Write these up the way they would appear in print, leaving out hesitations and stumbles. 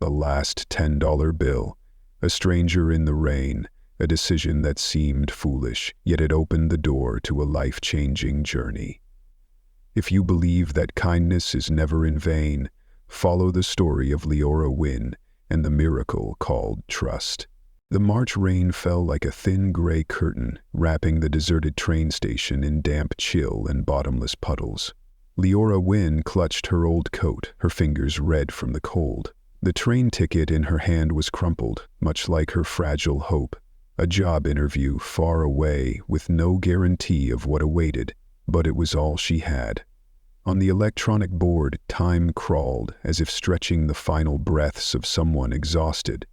The last $10 bill. A stranger in the rain. A decision that seemed foolish, yet it opened the door to a life-changing journey. If you believe that kindness is never in vain, follow the story of Leora Wynn and the miracle called trust. The March rain fell like a thin gray curtain, wrapping the deserted train station in damp chill and bottomless puddles. Leora Wynn clutched her old coat, her fingers red from the cold. The train ticket in her hand was crumpled, much like her fragile hope. A job interview far away with no guarantee of what awaited, but it was all she had. On the electronic board, time crawled as if stretching the final breaths of someone exhausted.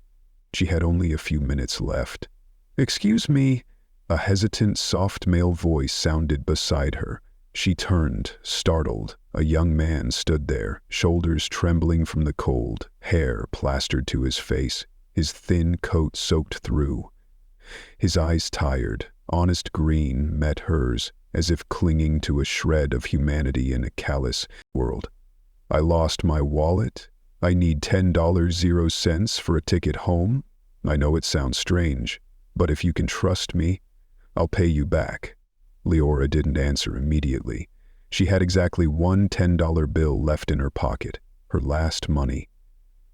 She had only a few minutes left. "Excuse me," a hesitant, soft male voice sounded beside her. She turned, startled. A young man stood there, shoulders trembling from the cold, hair plastered to his face, his thin coat soaked through. His eyes tired, honest green, met hers, as if clinging to a shred of humanity in a callous world. "I lost my wallet. I need $10.00 for a ticket home. I know it sounds strange, but if you can trust me, I'll pay you back." Leora didn't answer immediately. She had exactly one $10 bill left in her pocket, her last money.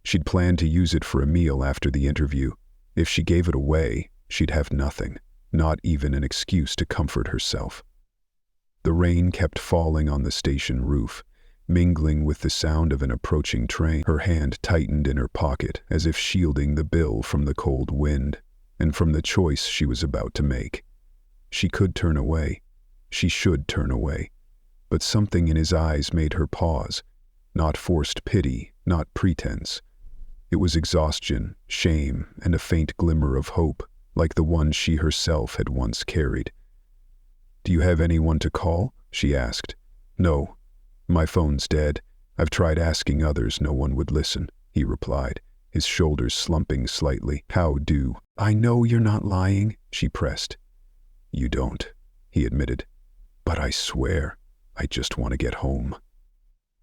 She'd planned to use it for a meal after the interview. If she gave it away, she'd have nothing, not even an excuse to comfort herself. The rain kept falling on the station roof, mingling with the sound of an approaching train. Her hand tightened in her pocket as if shielding the bill from the cold wind and from the choice she was about to make. She could turn away. She should turn away. But something in his eyes made her pause. Not forced pity, not pretense. It was exhaustion, shame, and a faint glimmer of hope, like the one she herself had once carried. "Do you have anyone to call?" she asked. "No. My phone's dead. I've tried asking others, no one would listen," he replied, his shoulders slumping slightly. "How do?" "I know you're not lying," she pressed. "You don't," he admitted. "But I swear, I just want to get home."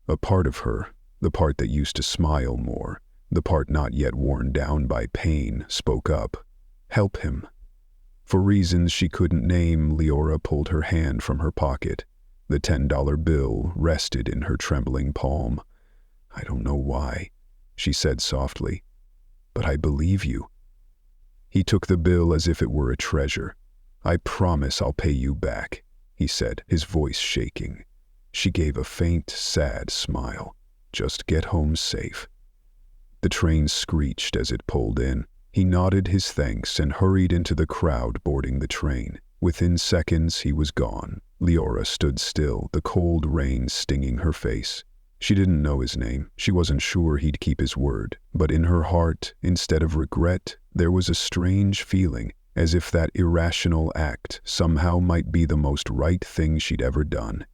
A part of her, the part that used to smile more, the part not yet worn down by pain, spoke up. "Help him." For reasons she couldn't name, Leora pulled her hand from her pocket. The $10 bill rested in her trembling palm. "I don't know why," she said softly, "but I believe you." He took the bill as if it were a treasure. "I promise I'll pay you back," he said, his voice shaking. She gave a faint, sad smile. "Just get home safe." The train screeched as it pulled in. He nodded his thanks and hurried into the crowd boarding the train. Within seconds, he was gone. Leora stood still, the cold rain stinging her face. She didn't know his name. She wasn't sure he'd keep his word. But in her heart, instead of regret, there was a strange feeling, as if that irrational act somehow might be the most right thing she'd ever done.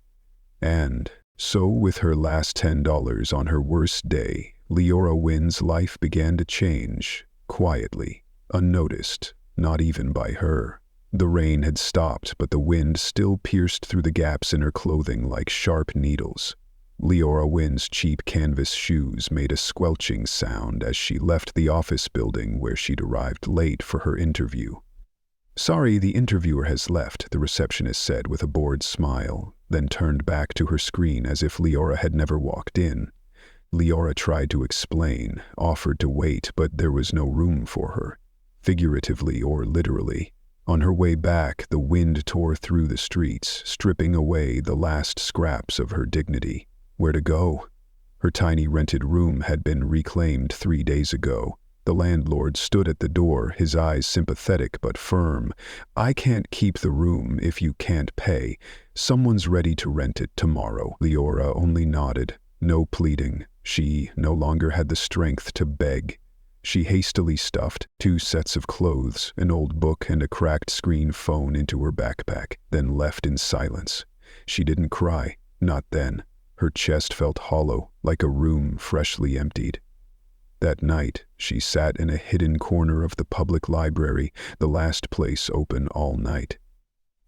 And so, with her last $10 on her worst day, Leora Wynn's life began to change, quietly, unnoticed, not even by her. The rain had stopped, but the wind still pierced through the gaps in her clothing like sharp needles. Leora Wynn's cheap canvas shoes made a squelching sound as she left the office building where she'd arrived late for her interview. "Sorry, the interviewer has left," the receptionist said with a bored smile, then turned back to her screen as if Leora had never walked in. Leora tried to explain, offered to wait, but there was no room for her, figuratively or literally. On her way back, the wind tore through the streets, stripping away the last scraps of her dignity. Where to go? Her tiny rented room had been reclaimed 3 days ago. The landlord stood at the door, his eyes sympathetic but firm. "I can't keep the room if you can't pay. Someone's ready to rent it tomorrow." Leora only nodded. No pleading. She no longer had the strength to beg. She hastily stuffed 2 sets of clothes, an old book, and a cracked screen phone into her backpack, then left in silence. She didn't cry, not then. Her chest felt hollow, like a room freshly emptied. That night, she sat in a hidden corner of the public library, the last place open all night.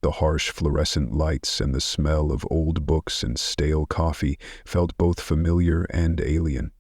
The harsh fluorescent lights and the smell of old books and stale coffee felt both familiar and alien.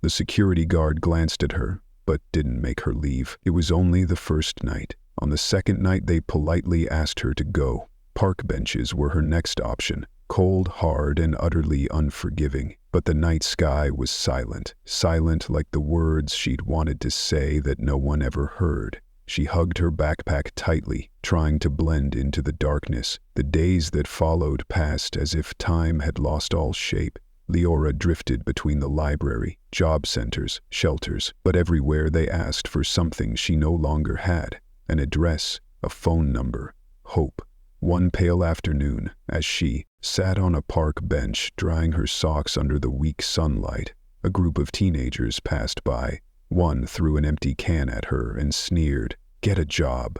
The security guard glanced at her, but didn't make her leave. It was only the first night. On the second night, they politely asked her to go. Park benches were her next option, cold, hard, and utterly unforgiving. But the night sky was silent, silent like the words she'd wanted to say that no one ever heard. She hugged her backpack tightly, trying to blend into the darkness. The days that followed passed as if time had lost all shape. Leora drifted between the library, job centers, shelters, but everywhere they asked for something she no longer had. An address, a phone number, hope. One pale afternoon, as she sat on a park bench drying her socks under the weak sunlight, a group of teenagers passed by. One threw an empty can at her and sneered, "Get a job."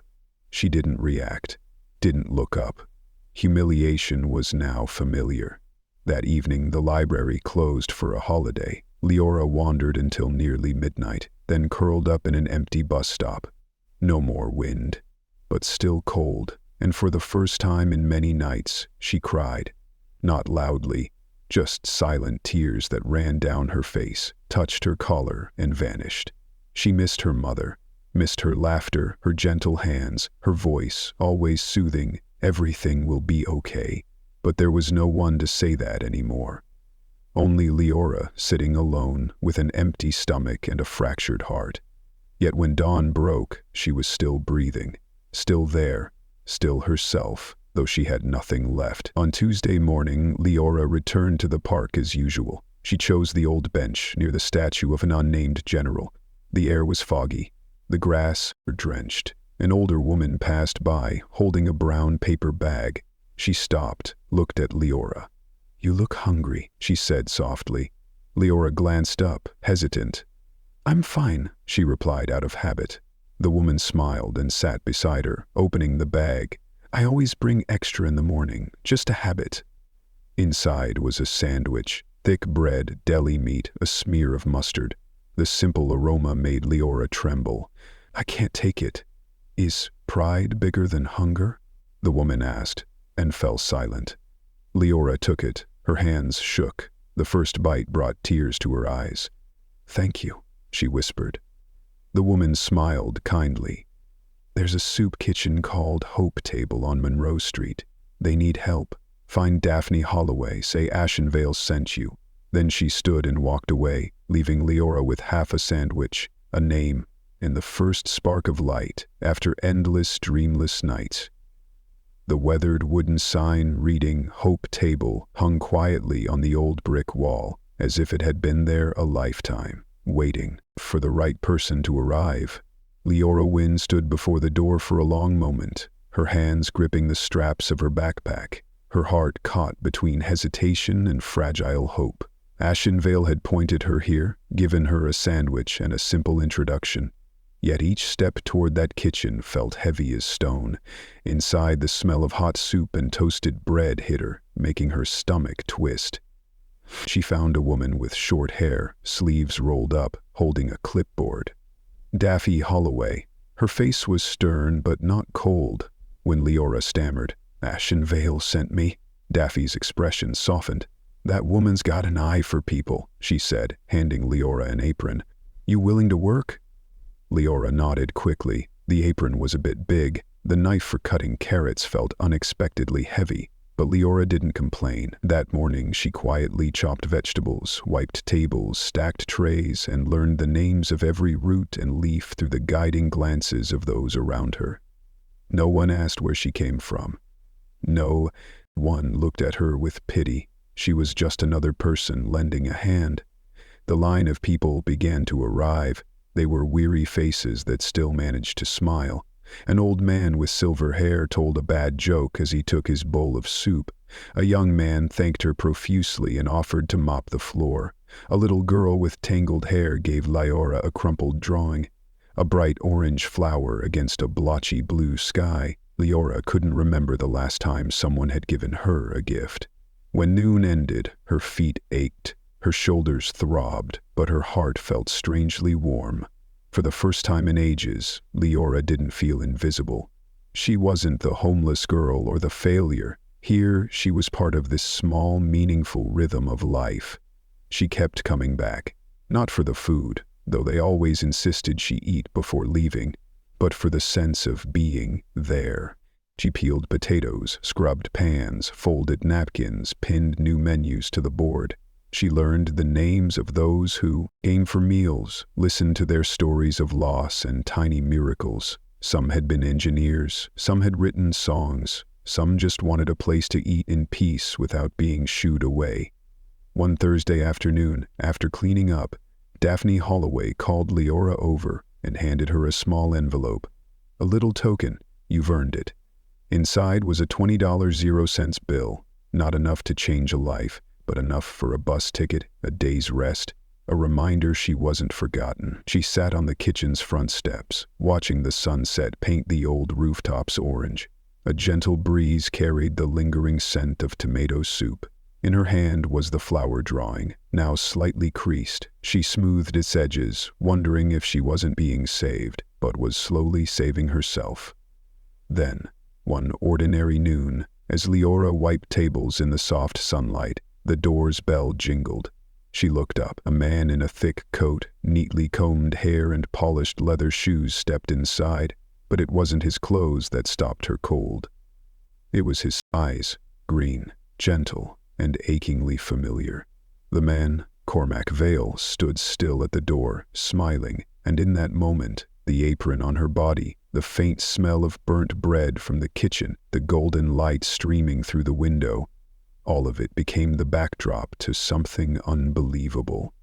She didn't react, didn't look up. Humiliation was now familiar. That evening, the library closed for a holiday. Leora wandered until nearly midnight, then curled up in an empty bus stop. No more wind, but still cold, and for the first time in many nights, she cried. Not loudly, just silent tears that ran down her face, touched her collar, and vanished. She missed her mother, missed her laughter, her gentle hands, her voice, always soothing, "Everything will be okay." But there was no one to say that anymore. Only Leora, sitting alone, with an empty stomach and a fractured heart. Yet when dawn broke, she was still breathing, still there, still herself, though she had nothing left. On Tuesday morning, Leora returned to the park as usual. She chose the old bench near the statue of an unnamed general. The air was foggy, the grass was drenched. An older woman passed by, holding a brown paper bag. She stopped, looked at Leora. "You look hungry," she said softly. Leora glanced up, hesitant. "I'm fine," she replied out of habit. The woman smiled and sat beside her, opening the bag. "I always bring extra in the morning, just a habit." Inside was a sandwich, thick bread, deli meat, a smear of mustard. The simple aroma made Leora tremble. "I can't take it." "Is pride bigger than hunger?" the woman asked, and fell silent. Leora took it. Her hands shook. The first bite brought tears to her eyes. "Thank you," she whispered. The woman smiled kindly. "There's a soup kitchen called Hope Table on Monroe Street. They need help. Find Daphne Holloway, say Ashenvale sent you." Then she stood and walked away, leaving Leora with half a sandwich, a name, and the first spark of light after endless, dreamless nights. The weathered wooden sign reading Hope Table hung quietly on the old brick wall, as if it had been there a lifetime, waiting for the right person to arrive. Leora Wynn stood before the door for a long moment, her hands gripping the straps of her backpack, her heart caught between hesitation and fragile hope. Ashenvale had pointed her here, given her a sandwich and a simple introduction. Yet each step toward that kitchen felt heavy as stone. Inside, the smell of hot soup and toasted bread hit her, making her stomach twist. She found a woman with short hair, sleeves rolled up, holding a clipboard. Daphne Holloway. Her face was stern but not cold. When Leora stammered, "Ashenvale sent me," Daffy's expression softened. "That woman's got an eye for people," she said, handing Leora an apron. "You willing to work?" Leora nodded quickly. The apron was a bit big. The knife for cutting carrots felt unexpectedly heavy. But Leora didn't complain. That morning she quietly chopped vegetables, wiped tables, stacked trays, and learned the names of every root and leaf through the guiding glances of those around her. No one asked where she came from. No one looked at her with pity. She was just another person lending a hand. The line of people began to arrive. They were weary faces that still managed to smile. An old man with silver hair told a bad joke as he took his bowl of soup. A young man thanked her profusely and offered to mop the floor. A little girl with tangled hair gave Leora a crumpled drawing. A bright orange flower against a blotchy blue sky. Leora couldn't remember the last time someone had given her a gift. When noon ended, her feet ached. Her shoulders throbbed, but her heart felt strangely warm. For the first time in ages, Leora didn't feel invisible. She wasn't the homeless girl or the failure. Here, she was part of this small, meaningful rhythm of life. She kept coming back, Not for the food, though they always insisted she eat before leaving, but for the sense of being there. She peeled potatoes, scrubbed pans, folded napkins, pinned new menus to the board. She learned the names of those who came for meals, listened to their stories of loss and tiny miracles. Some had been engineers, some had written songs, some just wanted a place to eat in peace without being shooed away. One Thursday afternoon, after cleaning up, Daphne Holloway called Leora over and handed her a small envelope. A little token, you've earned it. Inside was a $20.00 bill, not enough to change a life, but enough for a bus ticket, a day's rest, a reminder she wasn't forgotten. She sat on the kitchen's front steps, watching the sunset paint the old rooftops orange. A gentle breeze carried the lingering scent of tomato soup. In her hand was the flower drawing, now slightly creased. She smoothed its edges, wondering if she wasn't being saved, but was slowly saving herself. Then, one ordinary noon, as Leora wiped tables in the soft sunlight, the door's bell jingled. She looked up. A man in a thick coat, neatly combed hair and polished leather shoes stepped inside, but it wasn't his clothes that stopped her cold. It was his eyes, green, gentle, and achingly familiar. The man, Cormac Vale, stood still at the door, smiling, and in that moment, the apron on her body, the faint smell of burnt bread from the kitchen, the golden light streaming through the window, all of it became the backdrop to something unbelievable.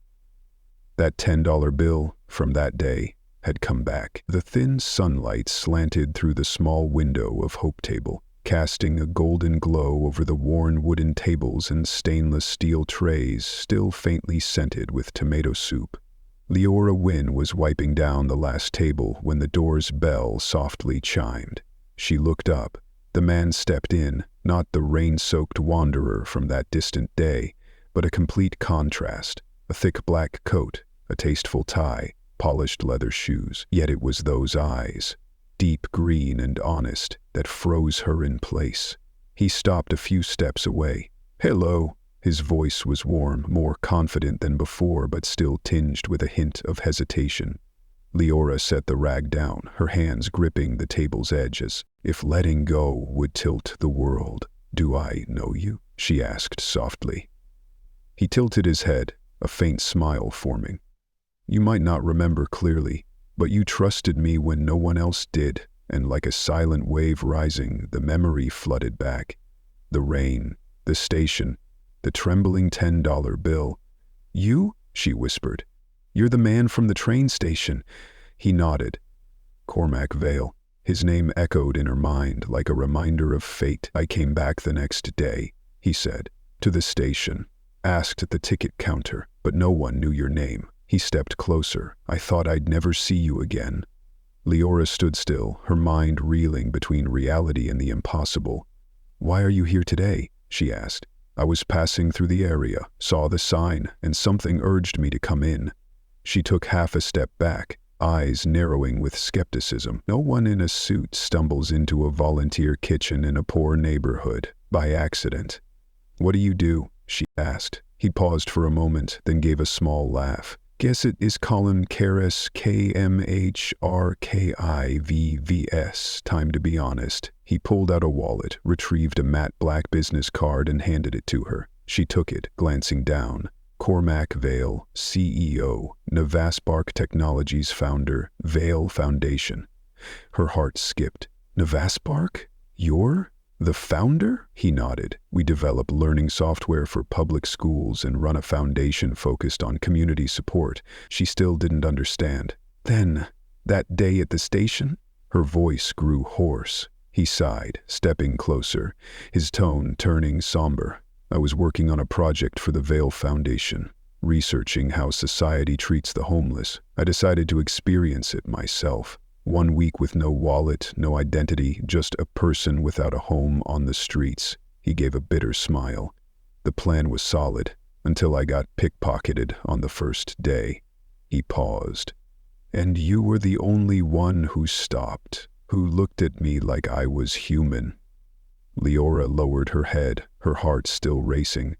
That $10 bill, from that day, had come back. The thin sunlight slanted through the small window of Hope Table, casting a golden glow over the worn wooden tables and stainless steel trays still faintly scented with tomato soup. Leora Wynn was wiping down the last table when the door's bell softly chimed. She looked up. The man stepped in, not the rain-soaked wanderer from that distant day, but a complete contrast, a thick black coat, a tasteful tie, polished leather shoes. Yet it was those eyes, deep green and honest, that froze her in place. He stopped a few steps away. "Hello." His voice was warm, more confident than before, but still tinged with a hint of hesitation. Leora set the rag down, her hands gripping the table's edge as if letting go would tilt the world. "Do I know you?" she asked softly. He tilted his head, a faint smile forming. "You might not remember clearly, but you trusted me when no one else did," and like a silent wave rising, the memory flooded back. The rain, the station, the trembling $10 bill. "You?" she whispered. "You're the man from the train station." He nodded. Cormac Vale. His name echoed in her mind like a reminder of fate. "I came back the next day," he said, "to the station. Asked at the ticket counter, but no one knew your name." He stepped closer. "I thought I'd never see you again." Leora stood still, her mind reeling between reality and the impossible. "Why are you here today?" she asked. "I was passing through the area, saw the sign, and something urged me to come in." She took half a step back, eyes narrowing with skepticism. No one in a suit stumbles into a volunteer kitchen in a poor neighborhood by accident. "What do you do?" she asked. He paused for a moment, then gave a small laugh. "Guess it is Colin Karras, KMHRKIVVS. Time to be honest." He pulled out a wallet, retrieved a matte black business card and handed it to her. She took it, glancing down. Cormac Vale, CEO, Navaspark Technologies founder, Vale Foundation. Her heart skipped. "Navaspark? You're the founder?" He nodded. "We develop learning software for public schools and run a foundation focused on community support." She still didn't understand. "Then, that day at the station?" Her voice grew hoarse. He sighed, stepping closer, his tone turning somber. "I was working on a project for the Vale Foundation, researching how society treats the homeless. I decided to experience it myself. 1 week with no wallet, no identity, just a person without a home on the streets." He gave a bitter smile. "The plan was solid, until I got pickpocketed on the first day." He paused. "And you were the only one who stopped, who looked at me like I was human." Leora lowered her head, her heart still racing.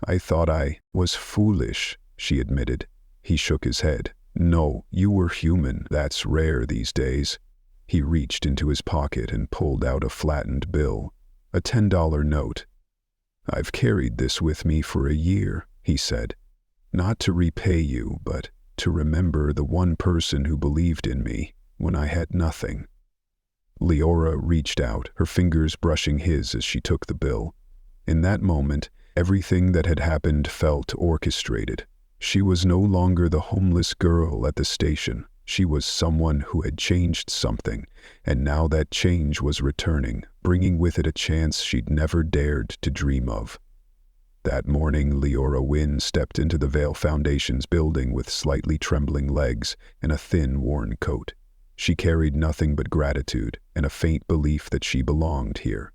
"I thought I was foolish," she admitted. He shook his head. No, you were human. That's rare these days. He reached into his pocket and pulled out a flattened bill, a $10 note. I've carried this with me for a year, he said. Not to repay you, but to remember the one person who believed in me when I had nothing. Leora reached out, her fingers brushing his as she took the bill. In that moment, everything that had happened felt orchestrated. She was no longer the homeless girl at the station. She was someone who had changed something, and now that change was returning, bringing with it a chance she'd never dared to dream of. That morning, Leora Wynn stepped into the Vale Foundation's building with slightly trembling legs and a thin, worn coat. She carried nothing but gratitude and a faint belief that she belonged here.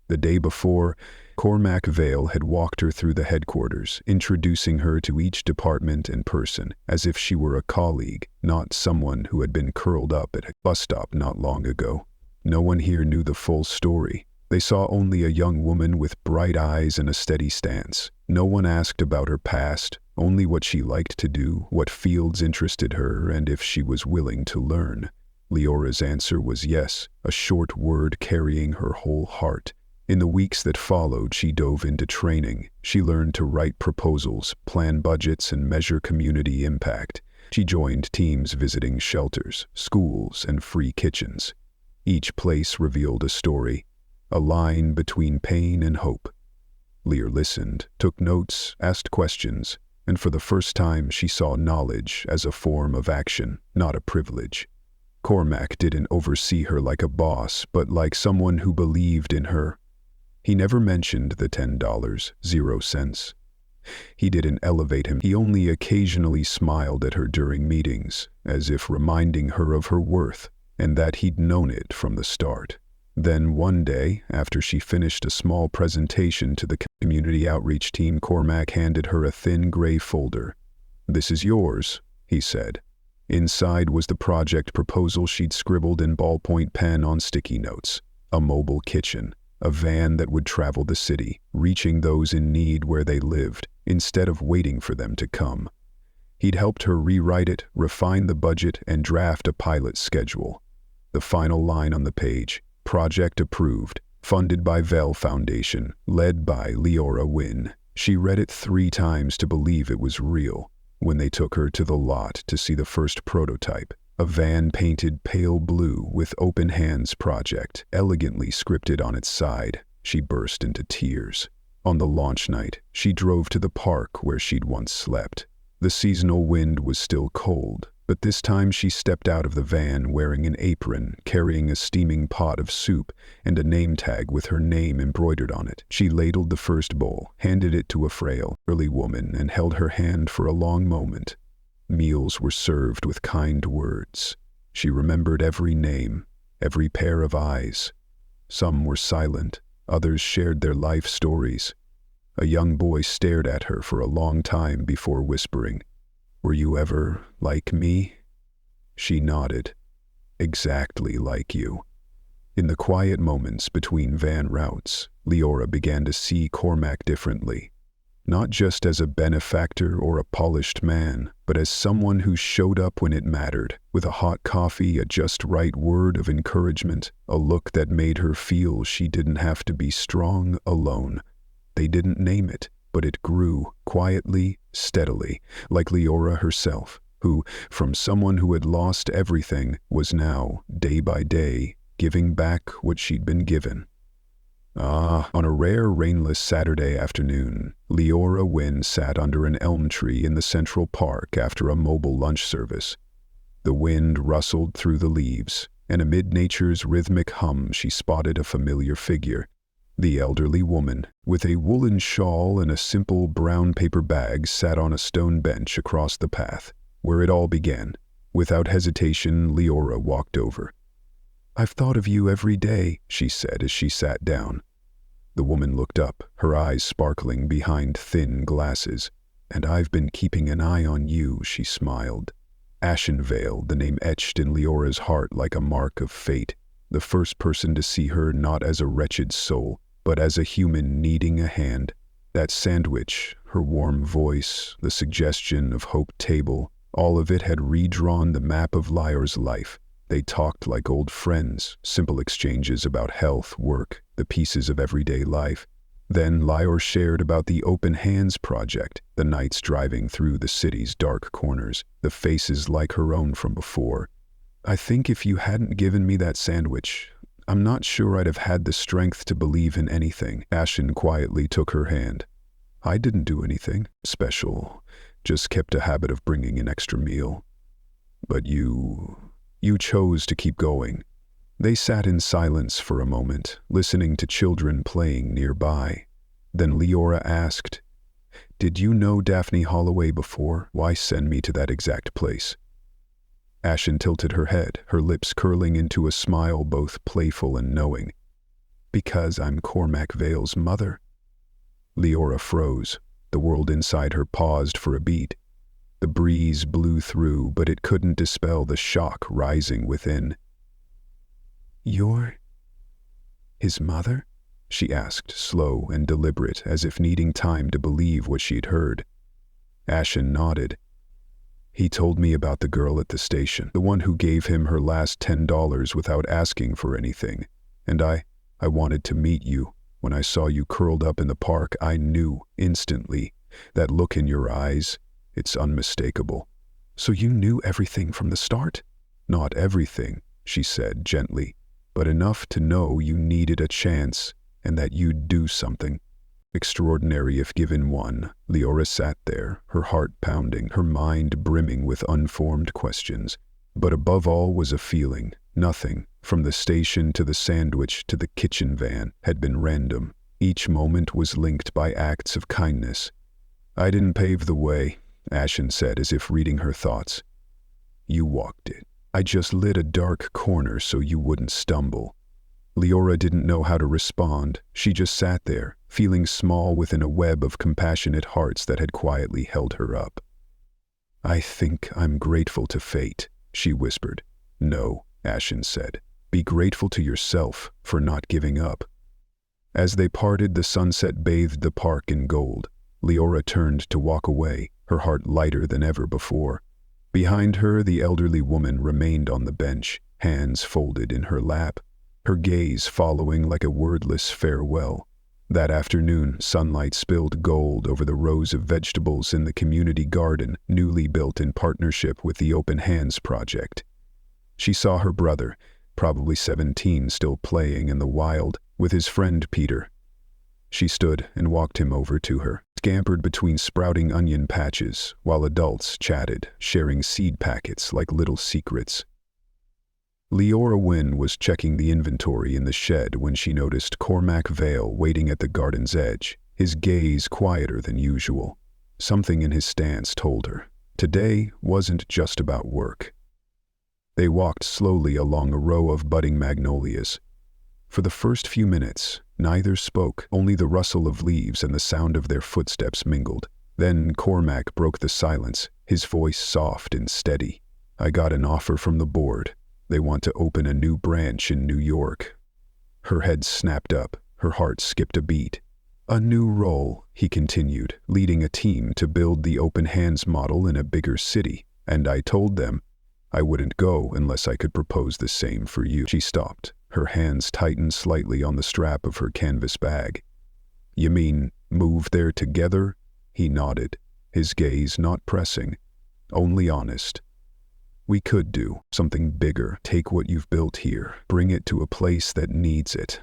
The day before, Cormac Vale had walked her through the headquarters, introducing her to each department and person, as if she were a colleague, not someone who had been curled up at a bus stop not long ago. No one here knew the full story. They saw only a young woman with bright eyes and a steady stance. No one asked about her past, only what she liked to do, what fields interested her, and if she was willing to learn. Leora's answer was yes, a short word carrying her whole heart. In the weeks that followed, she dove into training. She learned to write proposals, plan budgets, and measure community impact. She joined teams visiting shelters, schools, and free kitchens. Each place revealed a story, a line between pain and hope. Lear listened, took notes, asked questions, and for the first time she saw knowledge as a form of action, not a privilege. Cormac didn't oversee her like a boss, but like someone who believed in her. He never mentioned the $10, 0 cents. He didn't elevate him. He only occasionally smiled at her during meetings, as if reminding her of her worth, and that he'd known it from the start. Then one day, after she finished a small presentation to the community outreach team, Cormac handed her a thin gray folder. "This is yours," he said. Inside was the project proposal she'd scribbled in ballpoint pen on sticky notes. A mobile kitchen, a van that would travel the city, reaching those in need where they lived, instead of waiting for them to come. He'd helped her rewrite it, refine the budget, and draft a pilot schedule. The final line on the page: project approved, funded by Vale Foundation, led by Leora Wynn. She read it 3 times to believe it was real. When they took her to the lot to see the first prototype, a van painted pale blue with Open Hands Project elegantly scripted on its side, she burst into tears. On the launch night, she drove to the park where she'd once slept. The seasonal wind was still cold, but this time she stepped out of the van wearing an apron, carrying a steaming pot of soup and a name tag with her name embroidered on it. She ladled the first bowl, handed it to a frail, elderly woman, and held her hand for a long moment. Meals were served with kind words. She remembered every name, every pair of eyes. Some were silent, others shared their life stories. A young boy stared at her for a long time before whispering, "Were you ever like me?" She nodded. "Exactly like you." In the quiet moments between van routes, Leora began to see Cormac differently. Not just as a benefactor or a polished man, but as someone who showed up when it mattered, with a hot coffee, a just right word of encouragement, a look that made her feel she didn't have to be strong alone. They didn't name it, but it grew, quietly, steadily, like Leora herself, who, from someone who had lost everything, was now, day by day, giving back what she'd been given. On a rare rainless Saturday afternoon, Leora Wynn sat under an elm tree in the Central Park after a mobile lunch service. The wind rustled through the leaves, and amid nature's rhythmic hum she spotted a familiar figure. The elderly woman, with a woolen shawl and a simple brown paper bag, sat on a stone bench across the path, where it all began. Without hesitation, Leora walked over. "I've thought of you every day," she said as she sat down. The woman looked up, her eyes sparkling behind thin glasses. "And I've been keeping an eye on you," she smiled. Ashenvale, the name etched in Leora's heart like a mark of fate. The first person to see her not as a wretched soul, but as a human needing a hand. That sandwich, her warm voice, the suggestion of Hope Table, all of it had redrawn the map of Leora's life. They talked like old friends, simple exchanges about health, work, the pieces of everyday life. Then Leora shared about the Open Hands project, the nights driving through the city's dark corners, the faces like her own from before. "I think if you hadn't given me that sandwich, I'm not sure I'd have had the strength to believe in anything." Ashen quietly took her hand. "I didn't do anything special, just kept a habit of bringing an extra meal. But you chose to keep going." They sat in silence for a moment, listening to children playing nearby. Then Leora asked, "Did you know Daphne Holloway before? Why send me to that exact place?" Ashen tilted her head, her lips curling into a smile both playful and knowing. "Because I'm Cormac Vale's mother." Leora froze. The world inside her paused for a beat. The breeze blew through, but it couldn't dispel the shock rising within. "You're his mother?" she asked, slow and deliberate, as if needing time to believe what she'd heard. Ashen nodded. "He told me about the girl at the station, the one who gave him her last $10 without asking for anything. And I wanted to meet you. When I saw you curled up in the park, I knew instantly. That look in your eyes, it's unmistakable." "So you knew everything from the start?" "Not everything," she said gently, "but enough to know you needed a chance and that you'd do something. Extraordinary if given one." Leora sat there, her heart pounding, her mind brimming with unformed questions. But above all was a feeling. Nothing, from the station to the sandwich to the kitchen van, had been random. Each moment was linked by acts of kindness. "I didn't pave the way," Ashen said, as if reading her thoughts. "You walked it. I just lit a dark corner so you wouldn't stumble." Leora didn't know how to respond. She just sat there, feeling small within a web of compassionate hearts that had quietly held her up. "I think I'm grateful to fate," she whispered. "No," Ashen said. "Be grateful to yourself for not giving up." As they parted, the sunset bathed the park in gold. Leora turned to walk away, her heart lighter than ever before. Behind her, the elderly woman remained on the bench, hands folded in her lap, her gaze following like a wordless farewell. That afternoon, sunlight spilled gold over the rows of vegetables in the community garden, newly built in partnership with the Open Hands project. She saw her brother, probably 17, still playing in the wild, with his friend Peter. She stood and walked him over to her, scampered between sprouting onion patches, while adults chatted, sharing seed packets like little secrets. Leora Wynn was checking the inventory in the shed when she noticed Cormac Vale waiting at the garden's edge, his gaze quieter than usual. Something in his stance told her today wasn't just about work. They walked slowly along a row of budding magnolias. For the first few minutes, neither spoke, only the rustle of leaves and the sound of their footsteps mingled. Then Cormac broke the silence, his voice soft and steady. "I got an offer from the board. They want to open a new branch in New York." Her head snapped up, her heart skipped a beat. "A new role," he continued, "leading a team to build the Open Hands model in a bigger city. And I told them I wouldn't go unless I could propose the same for you." She stopped, her hands tightened slightly on the strap of her canvas bag. "You mean move there together?" He nodded, his gaze not pressing, only honest. "We could do something bigger. Take what you've built here, bring it to a place that needs it."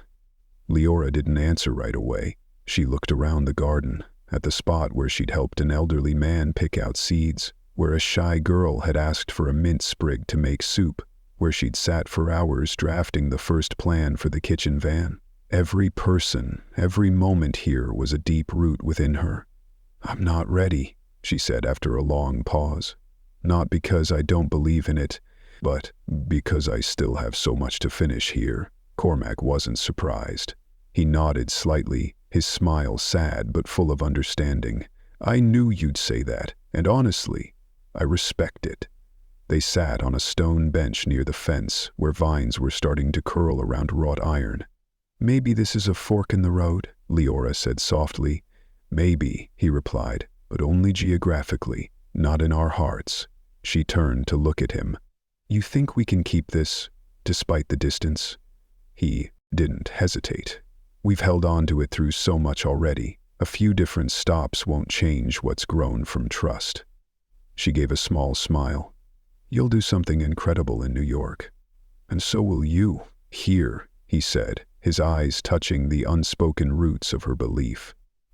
Leora didn't answer right away. She looked around the garden, at the spot where she'd helped an elderly man pick out seeds, where a shy girl had asked for a mint sprig to make soup, where she'd sat for hours drafting the first plan for the kitchen van. Every person, every moment here was a deep root within her. "I'm not ready," she said after a long pause. "Not because I don't believe in it, but because I still have so much to finish here." Cormac wasn't surprised. He nodded slightly, his smile sad but full of understanding. "I knew you'd say that, and honestly, I respect it." They sat on a stone bench near the fence, where vines were starting to curl around wrought iron. "Maybe this is a fork in the road," Leora said softly. Maybe, he replied, but only geographically, not in our hearts. She turned to look at him. You think we can keep this, despite the distance? He didn't hesitate. We've held on to it through so much already. A few different stops won't change what's grown from trust. She gave a small smile. You'll do something incredible in New York. And so will you. Here, he said, his eyes touching the unspoken roots of her belief.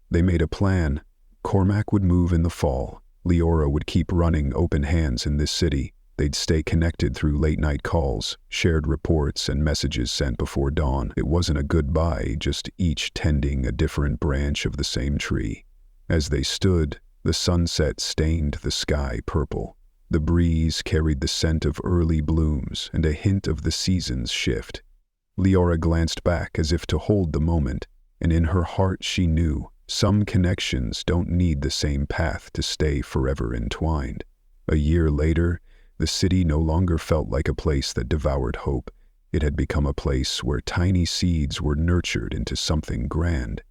They made a plan. Cormac would move in the fall. Leora would keep running open hands in this city. They'd stay connected through late-night calls, shared reports, and messages sent before dawn. It wasn't a goodbye, just each tending a different branch of the same tree. As they stood, the sunset stained the sky purple. The breeze carried the scent of early blooms and a hint of the season's shift. Leora glanced back as if to hold the moment, and in her heart she knew some connections don't need the same path to stay forever entwined. A year later, the city no longer felt like a place that devoured hope. It had become a place where tiny seeds were nurtured into something grand.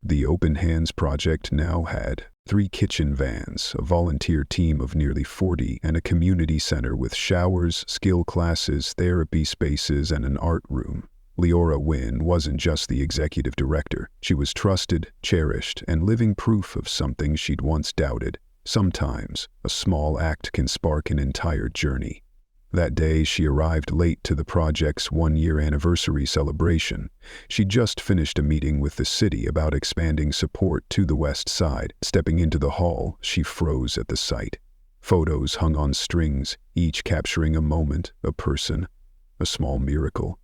The Open Hands Project now had 3 kitchen vans, a volunteer team of nearly 40, and a community center with showers, skill classes, therapy spaces, and an art room. Leora Wynn wasn't just the executive director. She was trusted, cherished, and living proof of something she'd once doubted. Sometimes, a small act can spark an entire journey. That day, she arrived late to the project's 1-year anniversary celebration. She'd just finished a meeting with the city about expanding support to the West Side. Stepping into the hall, she froze at the sight. Photos hung on strings, each capturing a moment, a person, a small miracle.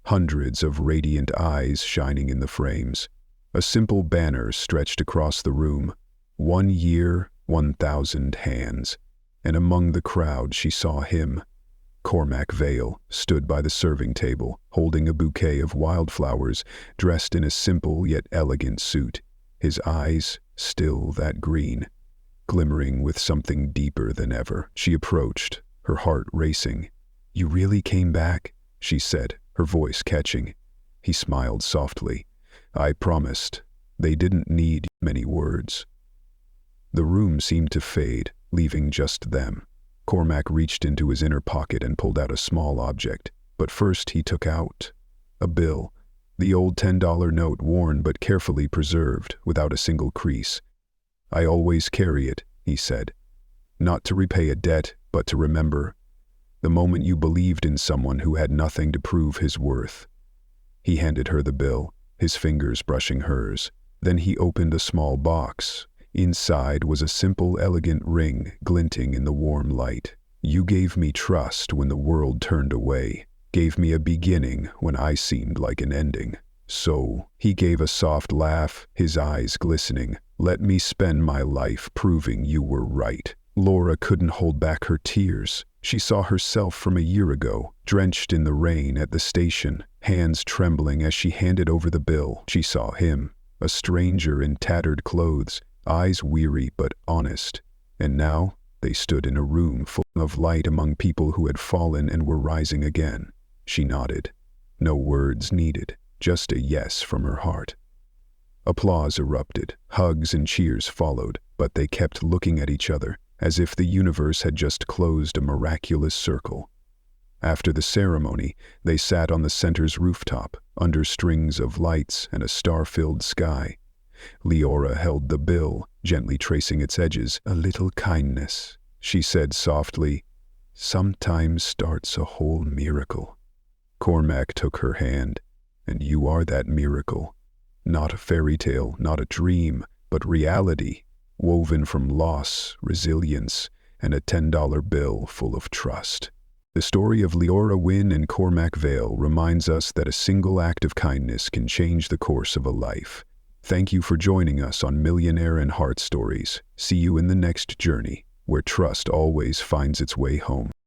Hundreds of radiant eyes shining in the frames. A simple banner stretched across the room. 1 year, 1,000 hands. And among the crowd she saw him. Cormac Vale stood by the serving table, holding a bouquet of wildflowers, dressed in a simple yet elegant suit. His eyes, still that green, glimmering with something deeper than ever. She approached, her heart racing. You really came back? She said, her voice catching. He smiled softly. I promised. They didn't need many words. The room seemed to fade, leaving just them. Cormac reached into his inner pocket and pulled out a small object. But first he took out a bill, the old $10 note, worn but carefully preserved, without a single crease. I always carry it, he said. Not to repay a debt, but to remember. The moment you believed in someone who had nothing to prove his worth. He handed her the bill, his fingers brushing hers. Then he opened a small box. Inside was a simple, elegant ring, glinting in the warm light. You gave me trust when the world turned away, gave me a beginning when I seemed like an ending. So, he gave a soft laugh, his eyes glistening. Let me spend my life proving you were right. Leora couldn't hold back her tears. She saw herself from a year ago, drenched in the rain at the station, hands trembling as she handed over the bill. She saw him, a stranger in tattered clothes, eyes weary but honest. And now, they stood in a room full of light among people who had fallen and were rising again. She nodded. No words needed, just a yes from her heart. Applause erupted, hugs and cheers followed, but they kept looking at each other, as if the universe had just closed a miraculous circle. After the ceremony, they sat on the center's rooftop, under strings of lights and a star-filled sky. Leora held the bill, gently tracing its edges. A little kindness, she said softly, sometimes starts a whole miracle. Cormac took her hand. And you are that miracle. Not a fairy tale, not a dream, but reality, woven from loss, resilience, and a $10 bill full of trust. The story of Leora Wynn and Cormac Vale reminds us that a single act of kindness can change the course of a life. Thank you for joining us on Millionaire and Heart Stories. See you in the next journey, where trust always finds its way home.